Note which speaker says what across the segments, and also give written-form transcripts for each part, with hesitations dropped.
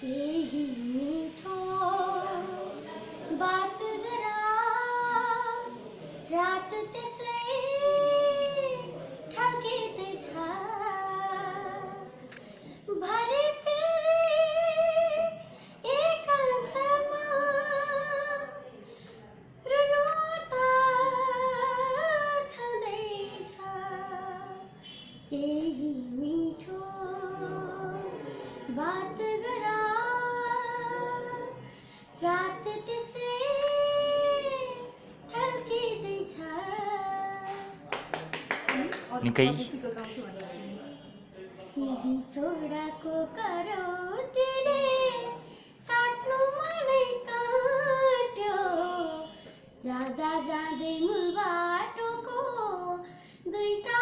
Speaker 1: केही मीठो बात गरा रात त्यसै ठगिँदैछ भरे फेरि एकान्तमा रुनु त छँदैछ केही मीठो बात गरा रात त्यसै ठल्किँदैछ
Speaker 2: निकै
Speaker 1: बिछोडाको करौतीले काट्नु मनै काट्यो जाँदा जाँदै मूल बाटोको दुईटा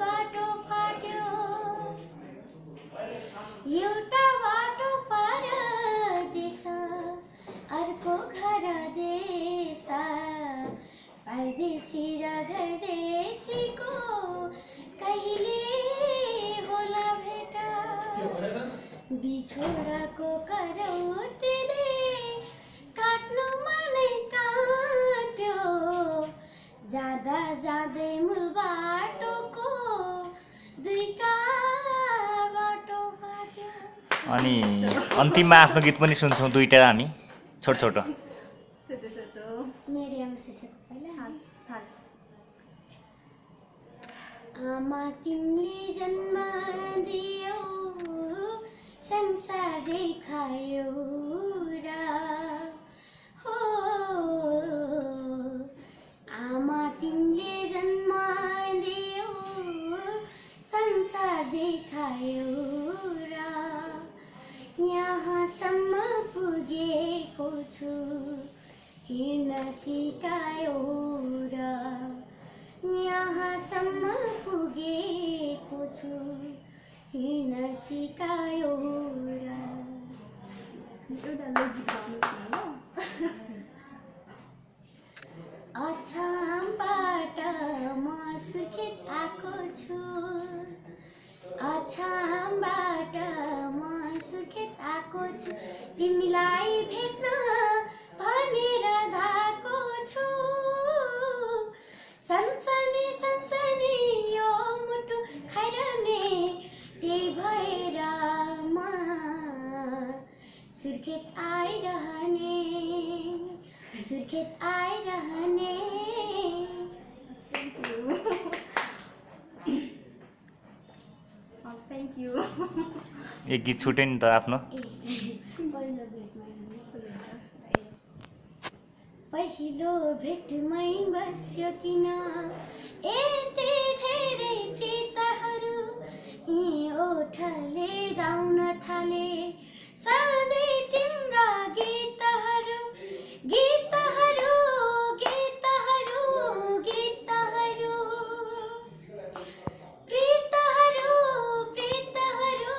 Speaker 1: बाटो फाट्यो एउटा बाटो परदेश अर्को घर देश परदेशी र घरदेशीको कहिले होला भेट बिछोडाको करौतीले काट्नु मनै काट्यो जाँदा जाँदै मूल बाटोको दुईटा बाटो फाट्यो।
Speaker 2: अनि अन्तिममा आफ्नो गीत पनि सुन्छौँ दुईटा हामी छोटो छोटो
Speaker 1: मेरी आमा सुनेको पहिला आमा तिमीले जन्म दियौ संसार देखायौ र हो आमा तिमीले जन्म दियौ संसार देखायौ र यहाँसम्म पुगेको छु हिँड्न सिकायौ र यहाँसम्म पुगेको छु हिँड्न सिकायौ र अछामबाट म सुर्खेत आएको छु अछामबाट म सुर्खेत आएको छु तिमीलाई भेट्न भनेर धाएको छु सनसनी सनसनी यो मुटु खाइरहने त्यही भएर म सुर्खेत आइरहने
Speaker 3: थ्याङ्क यू
Speaker 2: एक गीत छुट्यो नि त आफ्नो
Speaker 1: पहिलो भेटमै बस्यो किन यति धेरै प्रीतहरू यी ओठले गाउन थाले सधैँ तिम्रा गीतहरू गीतहरू गीतहरू गीतहरू प्रीतहरू प्रीतहरू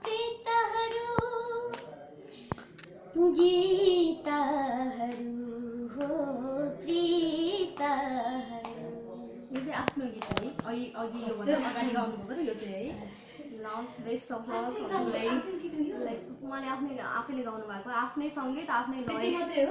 Speaker 1: प्रीतहरू गीतहरू हो प्रीतहरू
Speaker 3: यो चाहिँ आफ्नो गीत है अघि योभन्दा अगाडि गाउनुभएको र यो चाहिँ है last best of lock like उहाँले आफैले गाउनु भएको आफ्नै सङ्गीत आफ्नै लय